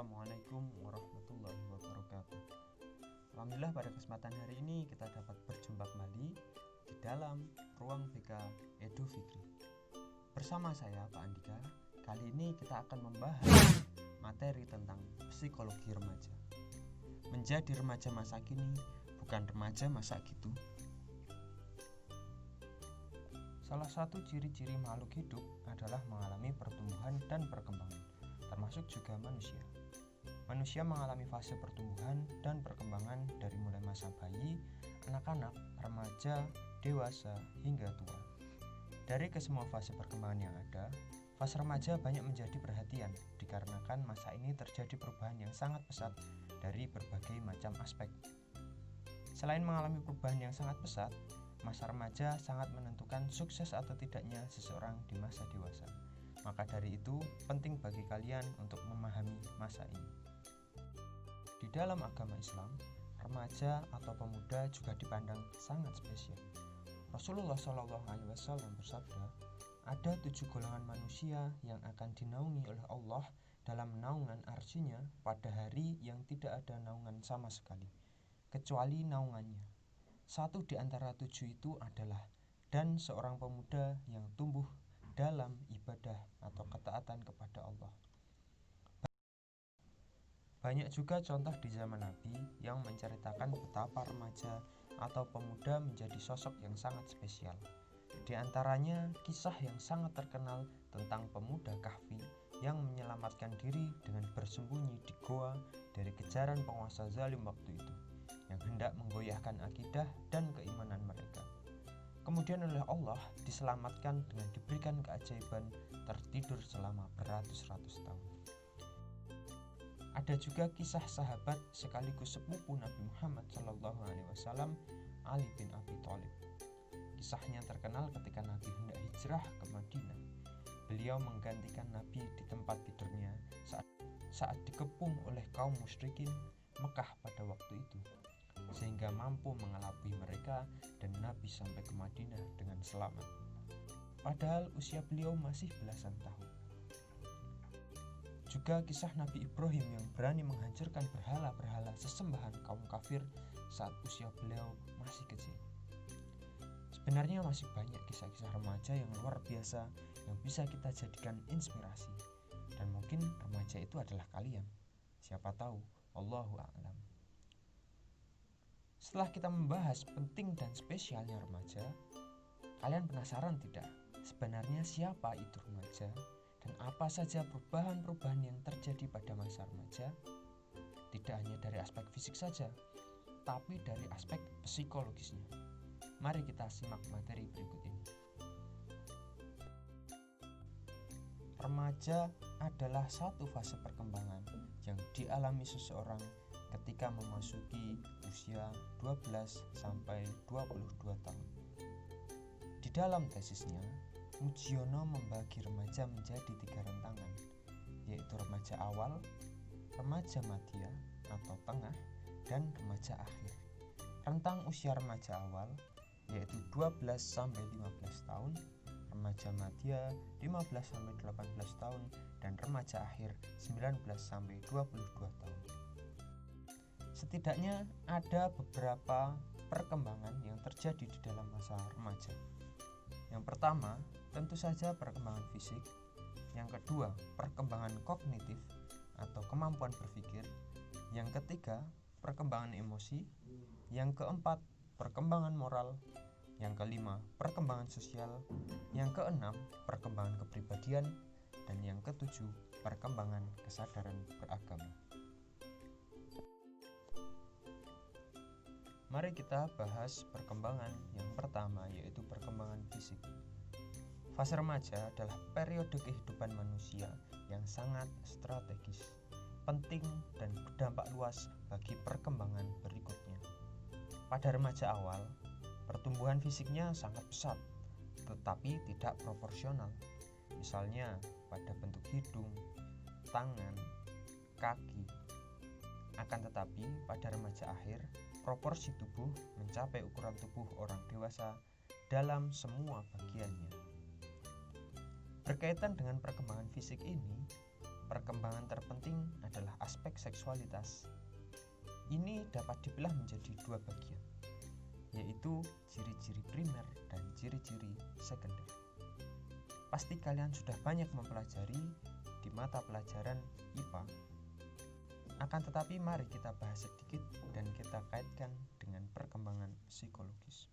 Assalamualaikum warahmatullahi wabarakatuh. Alhamdulillah pada kesempatan hari ini kita dapat berjumpa kembali di dalam ruang BK Edu Fikri. Bersama saya Pak Andika, kali ini kita akan membahas materi tentang psikologi remaja. Menjadi remaja masa kini bukan remaja masa gitu. Salah satu ciri-ciri makhluk hidup adalah mengalami pertumbuhan dan perkembangan, termasuk juga manusia. Manusia mengalami fase pertumbuhan dan perkembangan dari mulai masa bayi, anak-anak, remaja, dewasa, hingga tua. Dari kesemua fase perkembangan yang ada, fase remaja banyak menjadi perhatian dikarenakan masa ini terjadi perubahan yang sangat pesat dari berbagai macam aspek. Selain mengalami perubahan yang sangat pesat, masa remaja sangat menentukan sukses atau tidaknya seseorang di masa dewasa. Maka dari itu, penting bagi kalian untuk memahami masa ini. Di dalam agama Islam, remaja atau pemuda juga dipandang sangat spesial. Rasulullah SAW bersabda, ada 7 golongan manusia yang akan dinaungi oleh Allah dalam naungan arsy-Nya pada hari yang tidak ada naungan sama sekali, kecuali naungannya. Satu di antara 7 itu adalah dan seorang pemuda yang tumbuh dalam ibadah atau ketaatan kepada Allah. Banyak juga contoh di zaman Nabi yang menceritakan betapa remaja atau pemuda menjadi sosok yang sangat spesial. Di antaranya kisah yang sangat terkenal tentang pemuda Kahfi yang menyelamatkan diri dengan bersembunyi di goa dari kejaran penguasa zalim waktu itu, yang hendak menggoyahkan akidah dan keimanan mereka. Kemudian oleh Allah diselamatkan dengan diberikan keajaiban tertidur selama beratus-ratus tahun. Ada juga kisah sahabat sekaligus sepupu Nabi Muhammad SAW, Ali bin Abi Thalib. Kisahnya terkenal ketika Nabi hendak hijrah ke Madinah. Beliau menggantikan Nabi di tempat tidurnya saat dikepung oleh kaum musyrikin Mekah pada waktu itu, sehingga mampu mengelabui mereka dan Nabi sampai ke Madinah dengan selamat. Padahal usia beliau masih belasan tahun. Juga kisah Nabi Ibrahim yang berani menghancurkan berhala-berhala sesembahan kaum kafir saat usia beliau masih kecil. Sebenarnya masih banyak kisah-kisah remaja yang luar biasa yang bisa kita jadikan inspirasi. Dan mungkin remaja itu adalah kalian. Siapa tahu, Allahu a'lam. Setelah kita membahas penting dan spesialnya remaja, kalian penasaran tidak? Sebenarnya siapa itu remaja? Dan apa saja perubahan-perubahan yang terjadi pada masa remaja? Tidak hanya dari aspek fisik saja, tapi dari aspek psikologisnya. Mari kita simak materi berikut ini. Remaja adalah satu fase perkembangan yang dialami seseorang ketika memasuki usia 12 sampai 22 tahun. Di dalam tesisnya, Mujiono membagi remaja menjadi 3 rentangan, yaitu remaja awal, remaja madya atau tengah, dan remaja akhir. Rentang usia remaja awal yaitu 12 sampai 15 tahun, remaja madya 15 sampai 18 tahun, dan remaja akhir 19 sampai 22 tahun. Setidaknya ada beberapa perkembangan yang terjadi di dalam masa remaja. Yang pertama, tentu saja perkembangan fisik. Yang kedua, perkembangan kognitif atau kemampuan berpikir. Yang ketiga, perkembangan emosi. Yang keempat, perkembangan moral. Yang kelima, perkembangan sosial. Yang keenam, perkembangan kepribadian. Dan yang ketujuh, perkembangan kesadaran beragama. Mari kita bahas perkembangan yang pertama, yaitu perkembangan fisik. Fase remaja adalah periode kehidupan manusia yang sangat strategis, penting, dan berdampak luas bagi perkembangan berikutnya. Pada remaja awal, pertumbuhan fisiknya sangat pesat, tetapi tidak proporsional. Misalnya pada bentuk hidung, tangan, kaki. Akan tetapi pada remaja akhir, proporsi tubuh mencapai ukuran tubuh orang dewasa dalam semua bagiannya. Berkaitan dengan perkembangan fisik ini, perkembangan terpenting adalah aspek seksualitas. Ini dapat dibelah menjadi dua bagian, yaitu ciri-ciri primer dan ciri-ciri sekunder. Pasti kalian sudah banyak mempelajari di mata pelajaran IPA. Akan tetapi mari kita bahas sedikit dan kita kaitkan dengan perkembangan psikologis.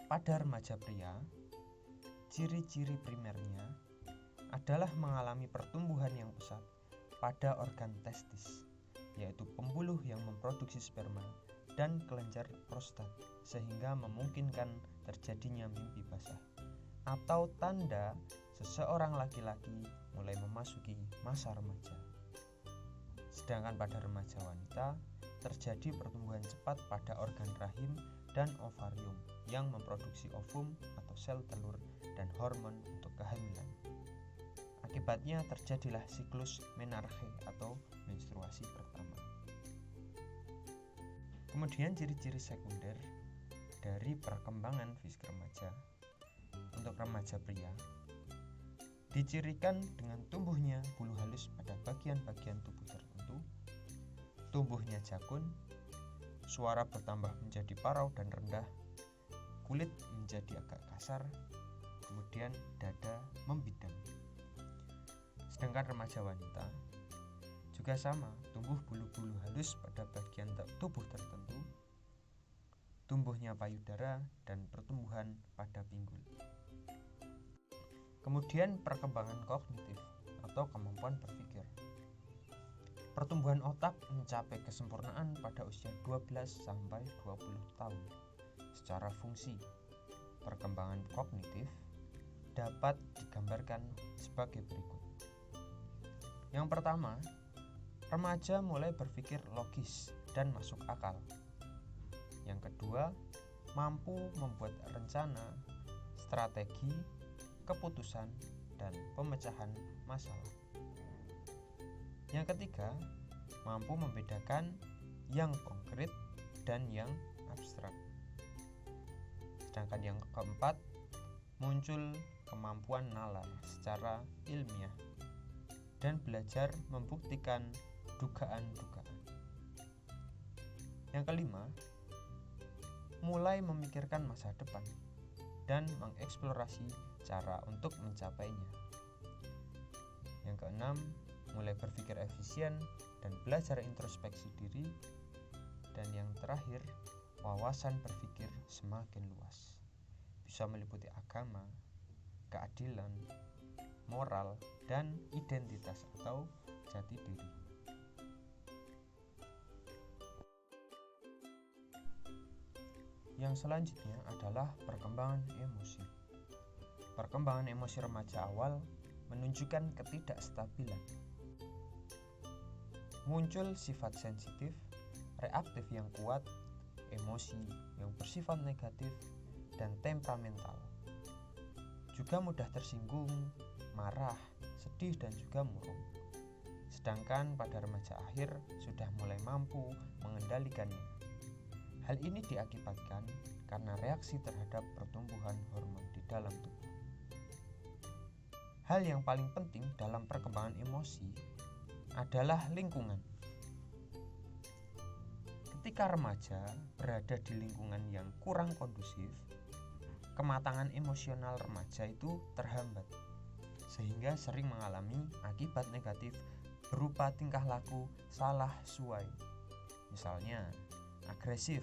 Pada remaja pria, ciri-ciri primernya adalah mengalami pertumbuhan yang pesat pada organ testis, yaitu pembuluh yang memproduksi sperma dan kelenjar prostat, sehingga memungkinkan terjadinya mimpi basah, atau tanda seseorang laki-laki mulai memasuki masa remaja. Sedangkan pada remaja wanita, terjadi pertumbuhan cepat pada organ rahim dan ovarium yang memproduksi ovum atau sel telur dan hormon untuk kehamilan. Akibatnya terjadilah siklus menarche atau menstruasi pertama. Kemudian ciri-ciri sekunder dari perkembangan fisik remaja. Untuk remaja pria, dicirikan dengan tumbuhnya bulu halus pada bagian-bagian tubuh tertentu, tumbuhnya jakun, suara bertambah menjadi parau dan rendah, kulit menjadi agak kasar, kemudian dada membidang. Sedangkan remaja wanita juga sama, tumbuh bulu-bulu halus pada bagian tubuh tertentu, tumbuhnya payudara dan pertumbuhan pada pinggul. Kemudian perkembangan kognitif atau kemampuan berpikir. Pertumbuhan otak mencapai kesempurnaan pada usia 12 sampai 20 tahun. Secara fungsi, perkembangan kognitif dapat digambarkan sebagai berikut. Yang pertama, remaja mulai berpikir logis dan masuk akal. Yang kedua, mampu membuat rencana, strategi, keputusan, dan pemecahan masalah. Yang ketiga, mampu membedakan yang konkret dan yang abstrak. Sedangkan yang keempat, muncul kemampuan nalar secara ilmiah dan belajar membuktikan dugaan-dugaan. Yang kelima, mulai memikirkan masa depan dan mengeksplorasi cara untuk mencapainya. Yang keenam, mulai berpikir efisien dan belajar introspeksi diri. Dan yang terakhir, wawasan berpikir semakin luas, bisa meliputi agama, keadilan, moral, dan identitas atau jati diri. Yang selanjutnya adalah perkembangan emosi. Perkembangan emosi remaja awal menunjukkan ketidakstabilan. Muncul sifat sensitif, reaktif yang kuat, emosi yang bersifat negatif, dan temperamental. Juga mudah tersinggung, marah, sedih, dan juga murung. Sedangkan pada remaja akhir sudah mulai mampu mengendalikannya. Hal ini diakibatkan karena reaksi terhadap pertumbuhan hormon di dalam tubuh. Hal yang paling penting dalam perkembangan emosi adalah lingkungan. Ketika remaja berada di lingkungan yang kurang kondusif, kematangan emosional remaja itu terhambat, sehingga sering mengalami akibat negatif berupa tingkah laku salah suai. Misalnya, agresif,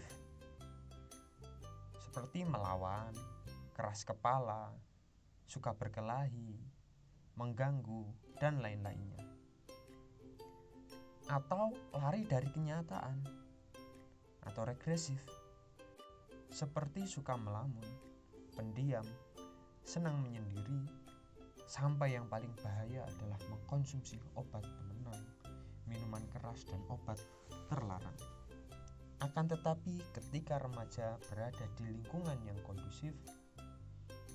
seperti melawan, keras kepala, suka berkelahi, mengganggu, dan lain-lainnya. Atau lari dari kenyataan, atau regresif, seperti suka melamun, pendiam, senang menyendiri, sampai yang paling bahaya adalah mengkonsumsi obat penenang, minuman keras, dan obat terlarang. Akan tetapi ketika remaja berada di lingkungan yang kondusif,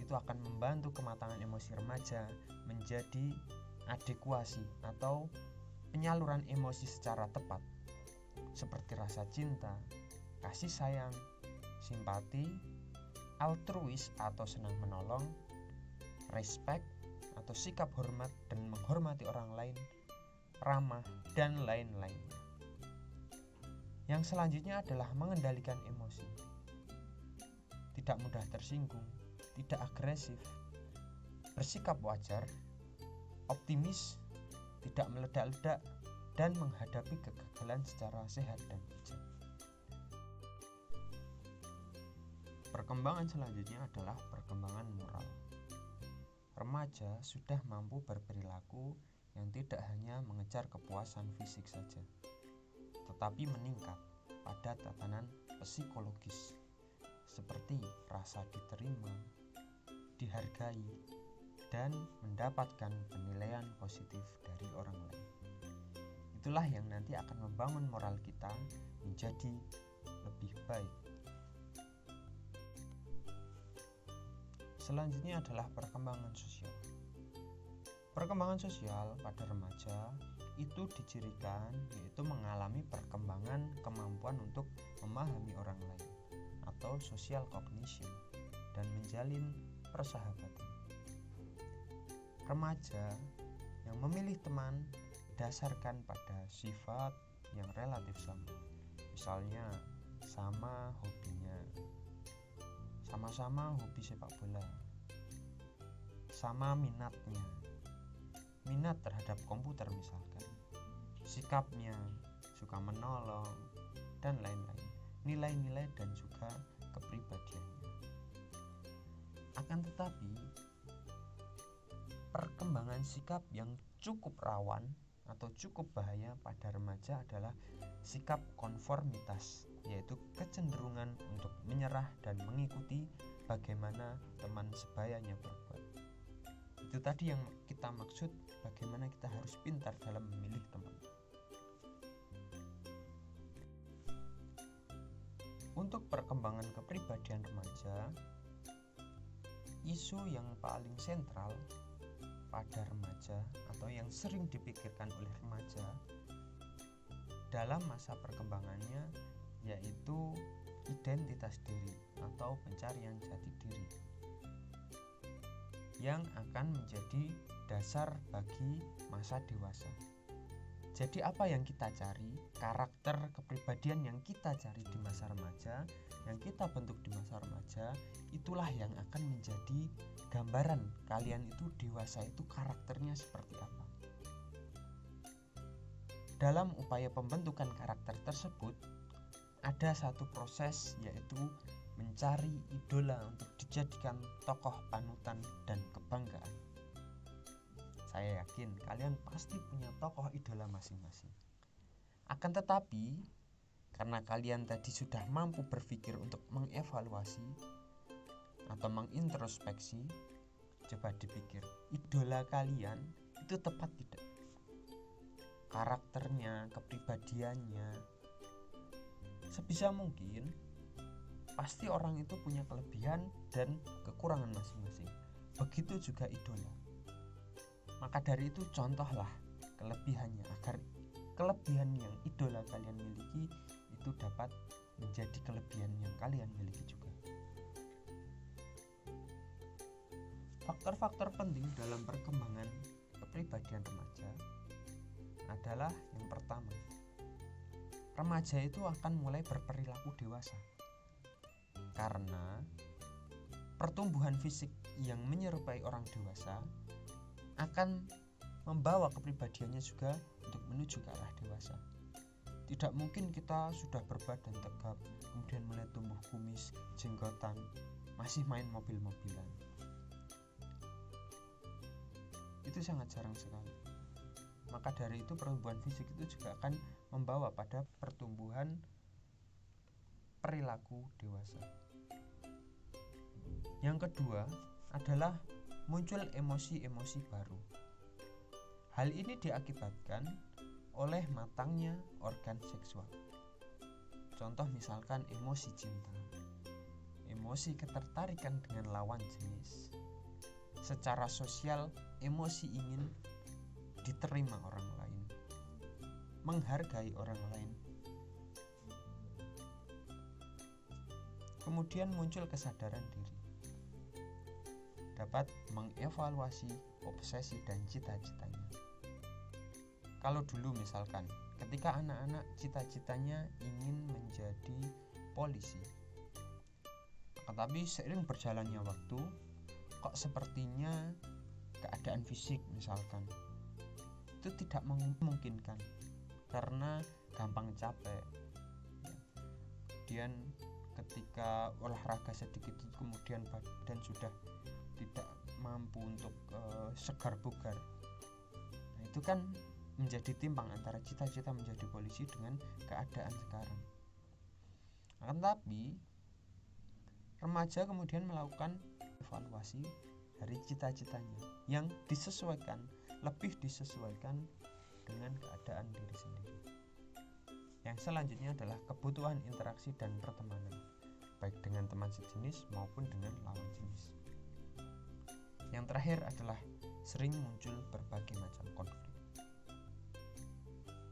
itu akan membantu kematangan emosi remaja menjadi adekuasi atau penyaluran emosi secara tepat, seperti rasa cinta, kasih sayang, simpati, altruis atau senang menolong, respect atau sikap hormat dan menghormati orang lain, ramah, dan lain-lainnya. Yang selanjutnya adalah mengendalikan emosi. Tidak mudah tersinggung, tidak agresif, bersikap wajar, optimis, tidak meledak-ledak, dan menghadapi kegagalan secara sehat dan bijak. Perkembangan selanjutnya adalah perkembangan moral. Remaja sudah mampu berperilaku yang tidak hanya mengejar kepuasan fisik saja, tetapi meningkat pada tatanan psikologis, seperti rasa diterima, dihargai, dan mendapatkan penilaian positif dari orang lain. Itulah yang nanti akan membangun moral kita menjadi lebih baik. Selanjutnya adalah perkembangan sosial. Perkembangan sosial pada remaja itu dicirikan yaitu mengalami perkembangan kemampuan untuk memahami orang lain atau social cognition dan menjalin persahabatan. Remaja yang memilih teman didasarkan pada sifat yang relatif sama. Misalnya sama hobinya, sama-sama hobi sepak bola, sama minatnya, minat terhadap komputer misalkan, sikapnya, suka menolong, dan lain-lain, nilai-nilai dan juga kepribadiannya. Akan tetapi, perkembangan sikap yang cukup rawan atau cukup bahaya pada remaja adalah sikap konformitas, yaitu kecenderungan untuk menyerah dan mengikuti bagaimana teman sebayanya berbuat. Itu tadi yang kita maksud, bagaimana kita harus pintar dalam memilih teman. Untuk perkembangan kepribadian remaja, isu yang paling sentral pada remaja atau yang sering dipikirkan oleh remaja dalam masa perkembangannya yaitu identitas diri atau pencarian jati diri yang akan menjadi dasar bagi masa dewasa. Jadi apa yang kita cari, karakter kepribadian yang kita cari di masa remaja, yang kita bentuk di masa remaja, itulah yang akan menjadi gambaran kalian itu dewasa itu karakternya seperti apa. Dalam upaya pembentukan karakter tersebut, ada satu proses yaitu mencari idola untuk dijadikan tokoh panutan dan kebanggaan. Saya yakin kalian pasti punya tokoh idola masing-masing. Akan tetapi, karena kalian tadi sudah mampu berpikir untuk mengevaluasi atau mengintrospeksi, coba dipikir, idola kalian itu tepat tidak? Karakternya, kepribadiannya, sebisa mungkin pasti orang itu punya kelebihan dan kekurangan masing-masing. Begitu juga idola. Maka dari itu contohlah kelebihannya agar kelebihan yang idola kalian miliki itu dapat menjadi kelebihan yang kalian miliki juga. Faktor-faktor penting dalam perkembangan kepribadian remaja adalah yang pertama, remaja itu akan mulai berperilaku dewasa karena pertumbuhan fisik yang menyerupai orang dewasa akan membawa kepribadiannya juga untuk menuju ke arah dewasa. Tidak mungkin kita sudah berbadan tegap, kemudian mulai tumbuh kumis, jenggotan, masih main mobil-mobilan. Itu sangat jarang sekali. Maka dari itu pertumbuhan fisik itu juga akan membawa pada pertumbuhan perilaku dewasa. Yang kedua adalah muncul emosi-emosi baru. Hal ini diakibatkan oleh matangnya organ seksual. Contoh misalkan emosi cinta, emosi ketertarikan dengan lawan jenis. Secara sosial, emosi ingin diterima orang lain, menghargai orang lain. Kemudian muncul kesadaran diri, dapat mengevaluasi, obsesi dan cita-citanya. Kalau dulu misalkan ketika anak-anak cita-citanya ingin menjadi polisi, tetapi seiring berjalannya waktu kok sepertinya keadaan fisik misalkan itu tidak memungkinkan karena gampang capek. Kemudian ketika olahraga sedikit kemudian badan sudah tidak mampu untuk segar bugar. Nah, itu kan menjadi timpang antara cita-cita menjadi polisi dengan keadaan sekarang. Akan tetapi remaja kemudian melakukan evaluasi dari cita-citanya yang lebih disesuaikan dengan keadaan diri sendiri. Yang selanjutnya adalah kebutuhan interaksi dan pertemanan, baik dengan teman sejenis maupun dengan lawan jenis. Yang terakhir adalah sering muncul berbagai macam konflik.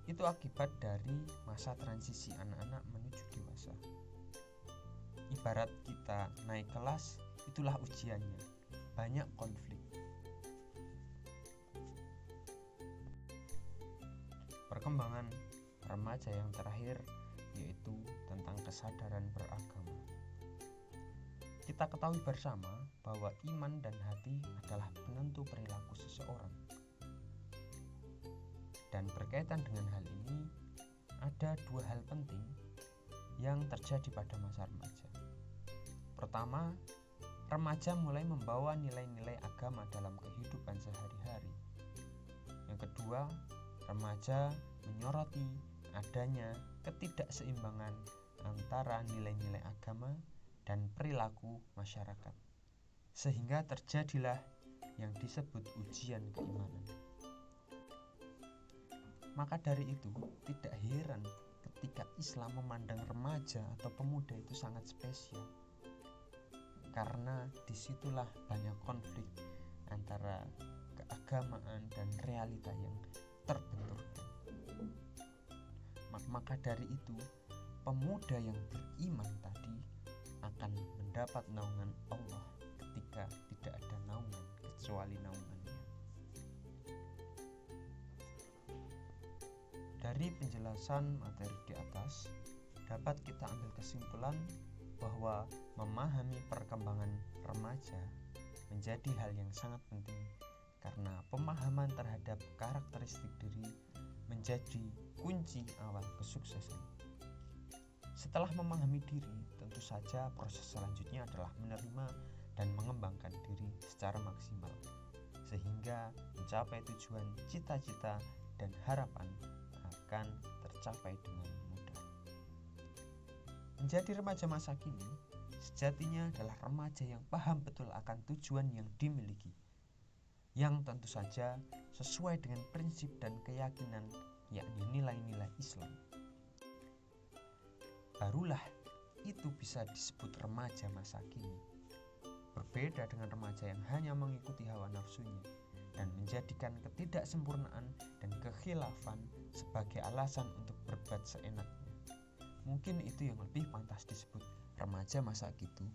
Itu akibat dari masa transisi anak-anak menuju dewasa. Ibarat kita naik kelas, itulah ujiannya, banyak konflik. Perkembangan remaja yang terakhir yaitu tentang kesadaran beragama. Kita ketahui bersama bahwa iman dan hati adalah penentu perilaku seseorang. Dan berkaitan dengan hal ini, ada dua hal penting yang terjadi pada masa remaja. Pertama, remaja mulai membawa nilai-nilai agama dalam kehidupan sehari-hari. Yang kedua, remaja menyoroti adanya ketidakseimbangan antara nilai-nilai agama dan perilaku masyarakat, sehingga terjadilah yang disebut ujian keimanan. Maka dari itu, tidak heran ketika Islam memandang remaja atau pemuda itu sangat spesial, karena disitulah banyak konflik antara keagamaan dan realita yang terbenturkan. Maka dari itu, pemuda yang beriman tadi akan mendapat naungan Allah ketika tidak ada naungan kecuali naungannya. Dari penjelasan materi di atas, dapat kita ambil kesimpulan bahwa memahami perkembangan remaja menjadi hal yang sangat penting karena pemahaman terhadap karakteristik diri menjadi kunci awal kesuksesan. Setelah memahami diri, tentu saja proses selanjutnya adalah menerima dan mengembangkan diri secara maksimal, sehingga mencapai tujuan cita-cita dan harapan akan tercapai dengan mudah. Menjadi remaja masa kini, sejatinya adalah remaja yang paham betul akan tujuan yang dimiliki, yang tentu saja sesuai dengan prinsip dan keyakinan, yakni nilai-nilai Islam. Barulah itu bisa disebut remaja masa kini. Berbeda dengan remaja yang hanya mengikuti hawa nafsunya dan menjadikan ketidaksempurnaan dan kekhilafan sebagai alasan untuk berbuat seenaknya. Mungkin itu yang lebih pantas disebut remaja masa gitu.